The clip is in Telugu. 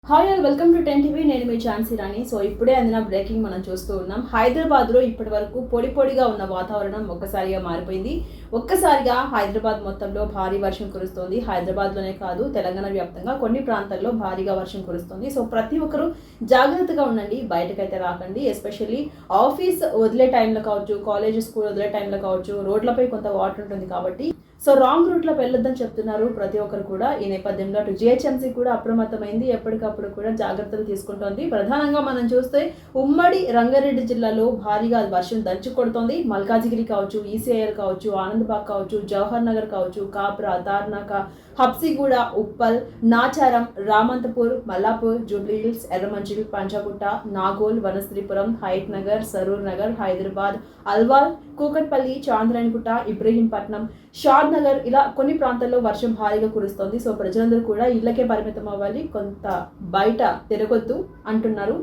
Hi all welcome to 10 TV. నేను మీ ఝాన్సీ రాణి. సో ఇప్పుడే అందిన బ్రేకింగ్ మనం చూస్తూ ఉన్నాం. హైదరాబాద్లో ఇప్పటి వరకు పొడిగా ఉన్న వాతావరణం ఒక్కసారిగా మారిపోయింది. ఒక్కసారిగా హైదరాబాద్ మొత్తంలో భారీ వర్షం కురుస్తోంది. హైదరాబాద్లోనే కాదు, తెలంగాణ వ్యాప్తంగా కొన్ని ప్రాంతాల్లో భారీగా వర్షం కురుస్తోంది. సో ప్రతి ఒక్కరూ జాగ్రత్తగా ఉండండి, బయటకైతే రాకండి. ఎస్పెషల్లీ ఆఫీస్ వదిలే టైంలో కావచ్చు, కాలేజ్ స్కూల్ వదిలే టైంలో కావచ్చు, రోడ్లపై కొంత వాటర్ ఉంటుంది కాబట్టి సో రాంగ్ రూట్లో వెళ్ళొద్దని చెప్తున్నారు ప్రతి ఒక్కరు కూడా. ఈ నేపథ్యంలో అటు జిహెచ్ఎంసీ కూడా అప్రమత్తమైంది, ఎప్పటికప్పుడు కూడా జాగ్రత్తలు తీసుకుంటోంది. ప్రధానంగా మనం చూస్తే ఉమ్మడి రంగారెడ్డి జిల్లాలో భారీగా వర్షం దంచి కొడుతోంది. మల్కాజిగిరి కావచ్చు, ఈసీఐఎల్ కావచ్చు, ఆనందబాగ్ కావచ్చు, జవహర్ నగర్ కావచ్చు, కాప్రా, తార్నాక, హబ్సిగూడ, ఉప్పల్, నాచారం, రామంతపూర్, మల్లాపూర్, జూబ్లీహిల్స్, ఎర్రమంజిల్, పంజాగుట్ట, నాగోల్, వనశ్రీపురం, హైట్ నగర్, సరూర్ నగర్, హైదరాబాద్, అల్వాల్, కూకట్పల్లి, చాంద్రాయణగుట్ట, ఇబ్రహీంపట్నం, షాద్ నగర్, ఇలా కొన్ని ప్రాంతాల్లో వర్షం భారీగా కురుస్తోంది. సో ప్రజలందరూ కూడా ఇళ్లకే పరిమితం అవ్వాలి, కొంత బయట తిరగొద్దు అంటున్నారు.